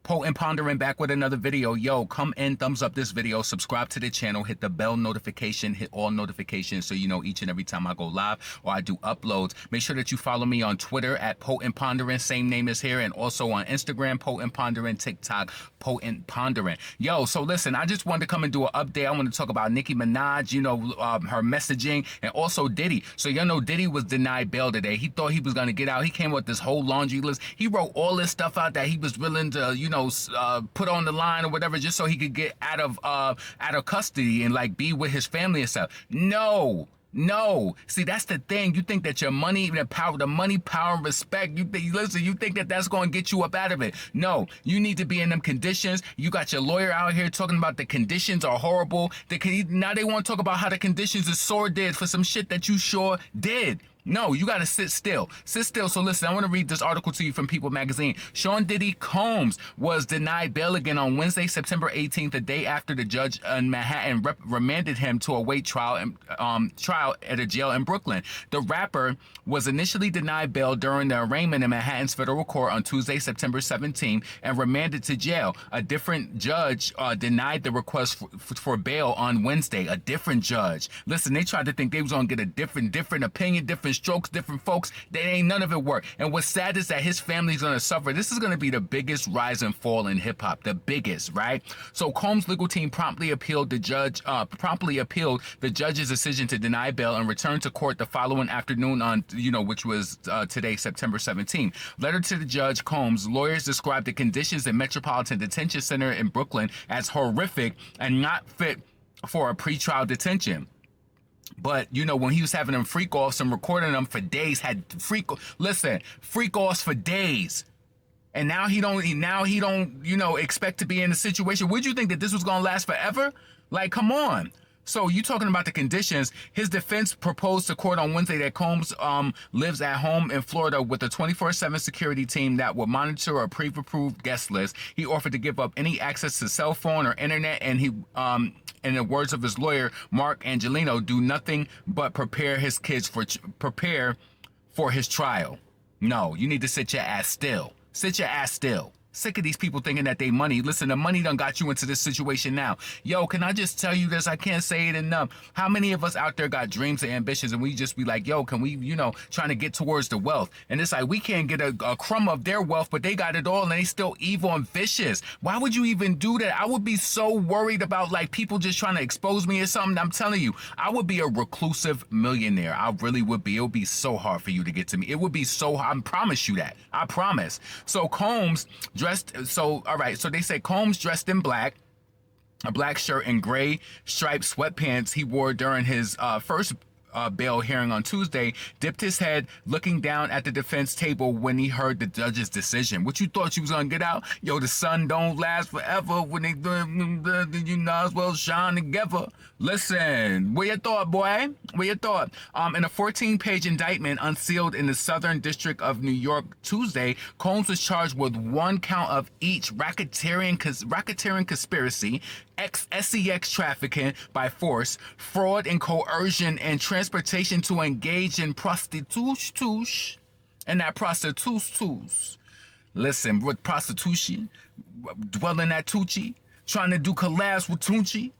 Potent Pondering back with another video. Yo, come in, thumbs up this video, subscribe to the channel, hit the bell notification, hit all notifications so you know each and every time I go live or I do uploads. Make sure that you follow me on Twitter at Potent Pondering, same name as here, and also on Instagram, Potent Pondering, TikTok, Potent Pondering. Yo, so listen, I just wanted to come and do an update. I want to talk about Nicki Minaj, her messaging, and also Diddy. So you know Diddy was denied bail today. He thought he was going to get out. He came with this whole laundry list. He wrote all this stuff out that he was willing to, put on the line or whatever, just so he could get out of custody and like be with his family and stuff. No. See, that's the thing. You think that your money, the money, power, and respect, you think that that's going to get you up out of it. No, you need to be in them conditions. You got your lawyer out here talking about the conditions are horrible. Now they want to talk about how the conditions is sordid for some shit that you sure did. No, you got to sit still. Sit still. So listen, I want to read this article to you from People magazine. Sean Diddy Combs was denied bail again on Wednesday, September 18th, the day after the judge in Manhattan remanded him to await trial at a jail in Brooklyn. The rapper was initially denied bail during the arraignment in Manhattan's federal court on Tuesday, September 17th, and remanded to jail. A different judge denied the request for bail on Wednesday. A different judge. Listen, they tried to think they was going to get a different opinion, different strokes, different folks. They ain't none of it work. And what's sad is that his family's going to suffer. This is going to be the biggest rise and fall in hip hop, the biggest, right? So Combs' legal team promptly appealed the judge's decision to deny bail and returned to court the following afternoon on, which was today, September 17th. Letter to the judge, Combs' lawyers described the conditions in Metropolitan Detention Center in Brooklyn as horrific and not fit for a pretrial detention. But, when he was having them freak offs and recording them for days, freak offs for days. And now he don't, expect to be in a situation. Would you think that this was going to last forever? Like, come on. So you talking about the conditions. His defense proposed to court on Wednesday that Combs lives at home in Florida with a 24/7 security team that will monitor a pre-approved guest list. He offered to give up any access to cell phone or internet, and he in the words of his lawyer, Mark Angelino, do nothing but prepare his kids prepare for his trial. No, you need to sit your ass still. Sit your ass still. Sick of these people thinking that they money. Listen, the money done got you into this situation now. Yo, can I just tell you this? I can't say it enough. How many of us out there got dreams and ambitions and we just be like, yo, can we, trying to get towards the wealth? And it's like, we can't get a crumb of their wealth, but they got it all and they still evil and vicious. Why would you even do that? I would be so worried about like people just trying to expose me or something. I'm telling you, I would be a reclusive millionaire. I really would be. It would be so hard for you to get to me. It would be so hard. I promise you that. I promise. So Combs so they say Combs dressed in black, a black shirt and gray striped sweatpants he wore during his first bail hearing on Tuesday, dipped his head looking down at the defense table when he heard the judge's decision. What you thought you was gonna get out? Yo, the sun don't last forever. When they you know as well shine together. Listen, where your thought, boy? Where your thought? In a 14-page indictment unsealed in the Southern District of New York Tuesday, Combs was charged with one count of each racketeering conspiracy, sex trafficking by force, fraud and coercion, and transportation to engage in prostitution. And that prostitution, listen, with prostitution, dwelling at Tucci, trying to do collabs with Tunchi.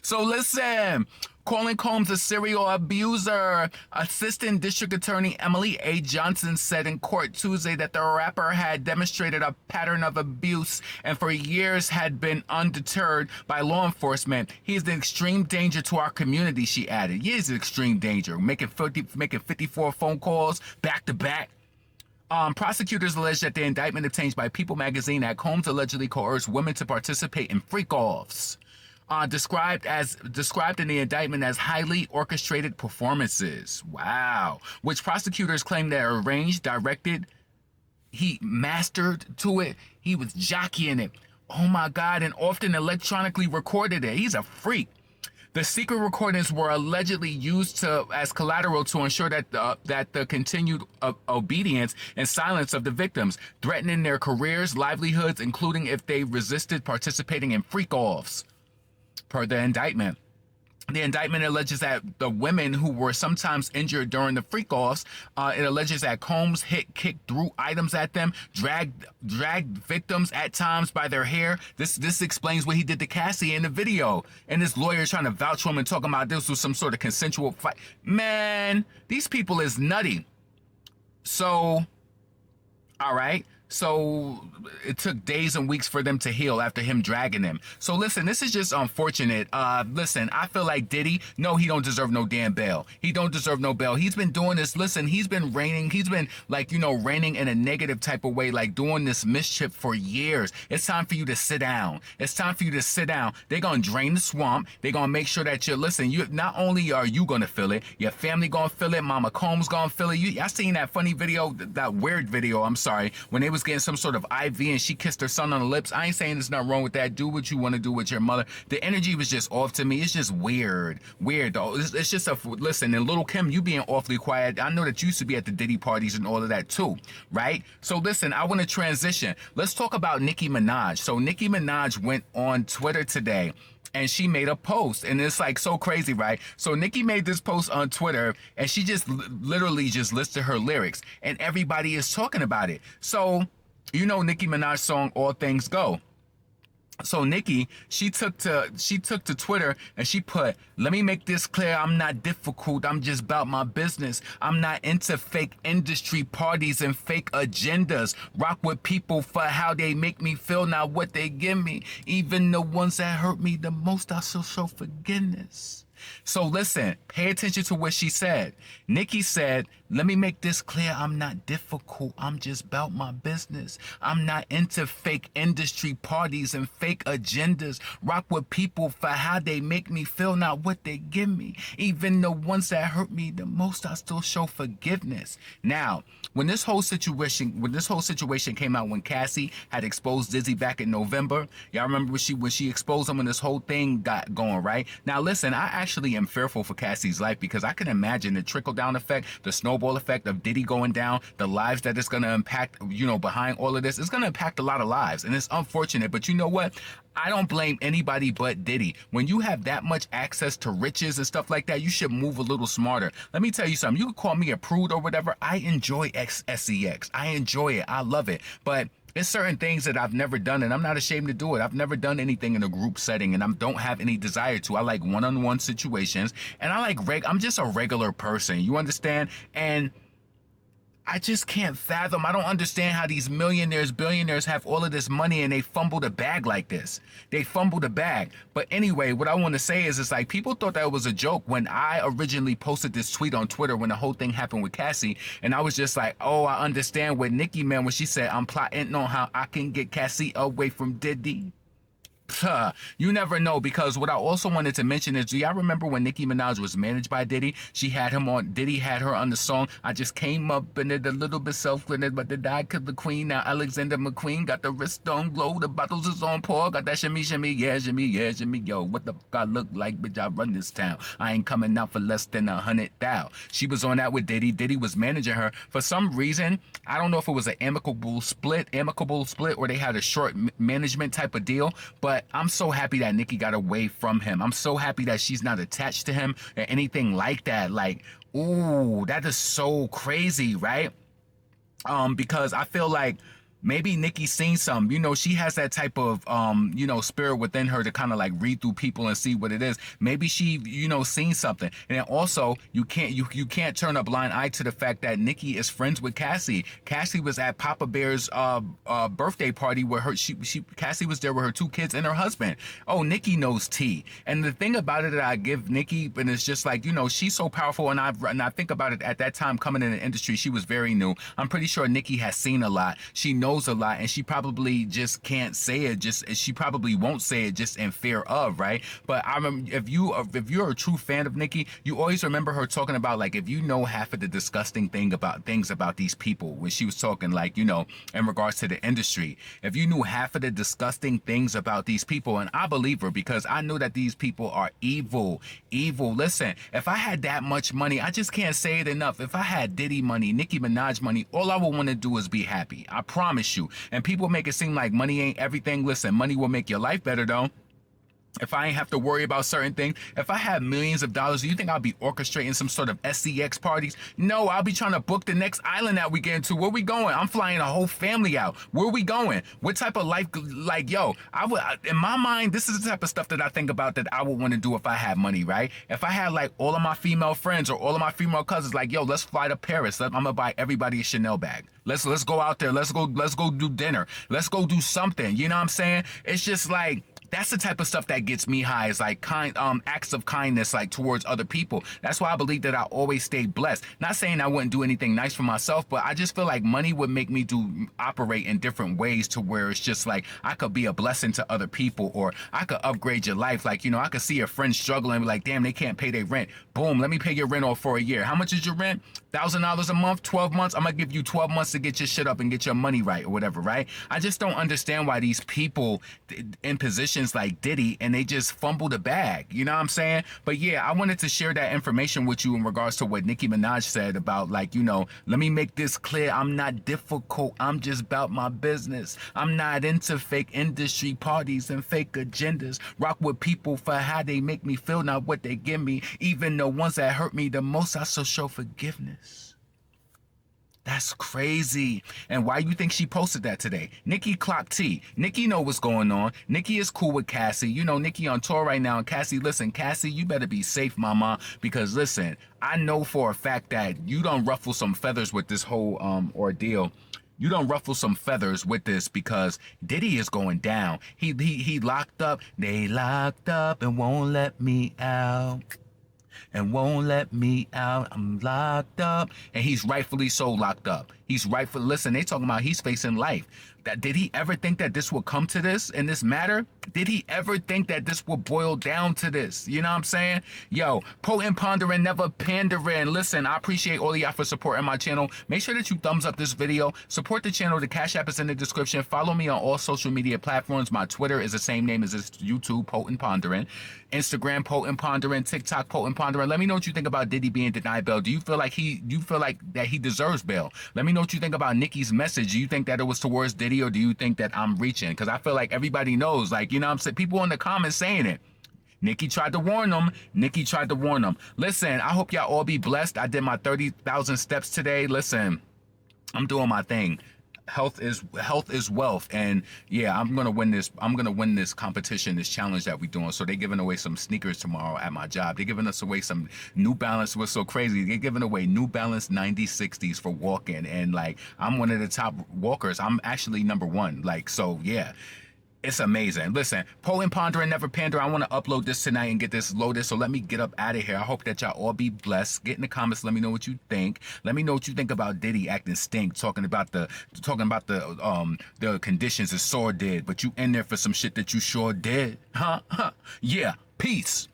So listen, calling Combs a serial abuser. Assistant District Attorney Emily A. Johnson said in court Tuesday that the rapper had demonstrated a pattern of abuse and for years had been undeterred by law enforcement. He is an extreme danger to our community, she added. He is an extreme danger, making 54 phone calls back to back. Prosecutors allege that the indictment obtained by People magazine that Combs allegedly coerced women to participate in freak-offs, described in the indictment as highly orchestrated performances. Wow. Which prosecutors claim they arranged, directed, he mastered to it, he was jockeying it. Oh my God, and often electronically recorded it. He's a freak. The secret recordings were allegedly used as collateral to ensure that the continued obedience and silence of the victims, threatening their careers, livelihoods, including if they resisted participating in freak-offs, per the indictment. The indictment alleges that the women who were sometimes injured during the freak-offs, it alleges that Combs kicked, threw items at them, dragged victims at times by their hair. This explains what he did to Cassie in the video. And this lawyer is trying to vouch for him and talking about this was some sort of consensual fight. Man, these people is nutty. So, all right. So it took days and weeks for them to heal after him dragging them. So listen, this is just unfortunate. Listen, I feel like Diddy, no, he don't deserve no damn bail. He don't deserve no bail. He's been doing this. Listen, he's been like, reigning in a negative type of way, like doing this mischief for years. It's time for you to sit down. It's time for you to sit down. They're going to drain the swamp. They're going to make sure that you not only are you going to feel it, your family going to feel it. Mama Combs going to feel it. I seen that funny video, that weird video, I'm sorry, when they was getting some sort of IV and she kissed her son on the lips. I ain't saying there's nothing wrong with that. Do what you want to do with your mother. The energy was just off to me. It's just weird though. It's just listen, and Little Kim, you being awfully quiet. I know that you used to be at the Diddy parties and all of that too, right? So listen, I want to transition. Let's talk about Nicki Minaj. So Nicki Minaj went on Twitter today and she made a post, and it's like so crazy, right? So Nicki made this post on Twitter, and she just literally just listed her lyrics, and everybody is talking about it. So Nicki Minaj's song All Things Go. So Nicki, she took to Twitter and she put, "Let me make this clear, I'm not difficult, I'm just about my business. I'm not into fake industry parties and fake agendas. Rock with people for how they make me feel, not what they give me. Even the ones that hurt me the most, I still show forgiveness." So listen, pay attention to what she said. Nicki said, "Let me make this clear, I'm not difficult, I'm just about my business. I'm not into fake industry parties and fake agendas. Rock with people for how they make me feel, not what they give me. Even the ones that hurt me the most, I still show forgiveness." Now, when this whole situation came out, when Cassie had exposed Dizzy back in November, y'all remember when she exposed him and this whole thing got going, right? Now listen, I actually am fearful for Cassie's life because I can imagine the trickle-down effect, the snowball effect of Diddy going down, the lives that it's going to impact, behind all of this. It's going to impact a lot of lives, and it's unfortunate, but you know what? I don't blame anybody but Diddy. When you have that much access to riches and stuff like that, you should move a little smarter. Let me tell you something. You can call me a prude or whatever. I enjoy SEX. I enjoy it. I love it. But it's certain things that I've never done, and I'm not ashamed to do it. I've never done anything in a group setting, and I don't have any desire to. I like one-on-one situations, and I'm just a regular person. You understand? And I just can't fathom. I don't understand how these millionaires, billionaires have all of this money and they fumble the bag like this. They fumble the bag. But anyway, what I want to say is, it's like people thought that was a joke when I originally posted this tweet on Twitter when the whole thing happened with Cassie. And I was just like, oh, I understand what Nicki meant when she said, "I'm plotting on how I can get Cassie away from Diddy." You never know, because what I also wanted to mention is, do y'all remember when Nicki Minaj was managed by Diddy? She had him on, Diddy had her on the song, "I just came up in it a little bit self-centered, but the die killed the queen. Now Alexander McQueen got the wrist on glow, the bottles is on pour, got that shimmy, shimmy, yeah, yo, what the fuck I look like, bitch, I run this town. I ain't coming out for less than 100,000. She was on that with Diddy. Diddy was managing her. For some reason, I don't know if it was an amicable split, or they had a short management type of deal, but I'm so happy that Nicki got away from him. I'm so happy that she's not attached to him or anything like that. Like, ooh, that is so crazy, right? Because I feel like maybe Nicki's seen some, she has that type of, spirit within her to kind of like read through people and see what it is. Maybe she, seen something. And then also you can't turn a blind eye to the fact that Nicki is friends with Cassie. Cassie was at Papa Bear's, birthday party where Cassie was there with her 2 kids and her husband. Oh, Nicki knows tea. And the thing about it that I give Nicki, and it's just like, she's so powerful. And I think about it, at that time coming in the industry, she was very new. I'm pretty sure Nicki has seen a lot. She knows a lot, and she probably just can't say it. She probably won't say it just in fear of, right? But I remember, if you're a true fan of Nicki, you always remember her talking about, like, if you know half of the disgusting things about these people, when she was talking, like, in regards to the industry, if you knew half of the disgusting things about these people, and I believe her, because I know that these people are evil. Listen, if I had that much money, I just can't say it enough. If I had Diddy money, Nicki Minaj money, all I would want to do is be happy. I promise you. And people make it seem like money ain't everything. Listen, money will make your life better, though. if I ain't have to worry about certain things, if I had millions of dollars, do you think I'll be orchestrating some sort of SCX parties? No, I'll be trying to book the next island that we get into. Where we going? I'm flying a whole family out. Where we going? What type of life? Like, yo, in my mind, this is the type of stuff that I think about that I would want to do if I had money, right? If I had like all of my female friends or all of my female cousins, like, yo, let's fly to Paris. I'm gonna buy everybody a Chanel bag. Let's go out there. Let's go do dinner. Let's go do something. You know what I'm saying? It's just like, that's the type of stuff that gets me high, is like acts of kindness, like towards other people. That's why I believe that I always stay blessed. Not saying I wouldn't do anything nice for myself, but I just feel like money would make me operate in different ways to where it's just like I could be a blessing to other people, or I could upgrade your life. Like, you know, I could see a friend struggling and be like, damn, they can't pay their rent. Boom, let me pay your rent off for a year. How much is your rent? $1,000 a month, 12 months. I'm gonna give you 12 months to get your shit up and get your money right or whatever, right? I just don't understand why these people in positions like Diddy, and they just fumble the bag. You know what I'm saying? But yeah, I wanted to share that information with you in regards to what Nicki Minaj said about, like, you know, let me make this clear. I'm not difficult. I'm just about my business. I'm not into fake industry parties and fake agendas. Rock with people for how they make me feel, not what they give me. Even the ones that hurt me the most, I still show forgiveness. That's crazy. And why you think she posted that today? Nicki clock T. Nicki know what's going on. Nicki is cool with Cassie. You know, Nicki on tour right now. And Cassie, listen, Cassie, you better be safe, mama. Because listen, I know for a fact that you don't ruffle some feathers with this whole ordeal. You don't ruffle some feathers with this, because Diddy is going down. He locked up. They locked up and won't let me out. And won't let me out. I'm locked up. And he's rightfully so locked up. He's rightfully, listen, they talking about he's facing life. Did he ever think that this would come to this in this matter? Did he ever think that this would boil down to this? You know what I'm saying? Yo, potent, pondering, never pandering. Listen, I appreciate all of y'all for supporting my channel. Make sure that you thumbs up this video. Support the channel. The Cash App is in the description. Follow me on all social media platforms. My Twitter is the same name as this YouTube, Potent Pondering. Instagram, Potent Pondering. TikTok, Potent Pondering. Let me know what you think about Diddy being denied bail. Do you feel like that he deserves bail? Let me know what you think about Nicki's message. Do you think that it was towards Diddy, or do you think that I'm reaching? Because I feel like everybody knows, like, you know what I'm saying? People in the comments saying it. Nicki tried to warn them. Nicki tried to warn them. Listen, I hope y'all all be blessed. I did my 30,000 steps today. Listen, I'm doing my thing. Health is wealth, and yeah, I'm gonna win this. I'm gonna win this competition, this challenge that we're doing. So they're giving away some sneakers tomorrow at my job. They're giving us away some New Balance. What's so crazy? They're giving away New Balance 9060s for walking, and like, I'm one of the top walkers. I'm actually number one. Like, so yeah. It's amazing. Listen, potent, pondering, never pander. I want to upload this tonight and get this loaded. So let me get up out of here. I hope that y'all all be blessed. Get in the comments. Let me know what you think. Let me know what you think about Diddy acting stink, talking about the conditions his sword did, but you in there for some shit that you sure did. Huh? Yeah. Peace.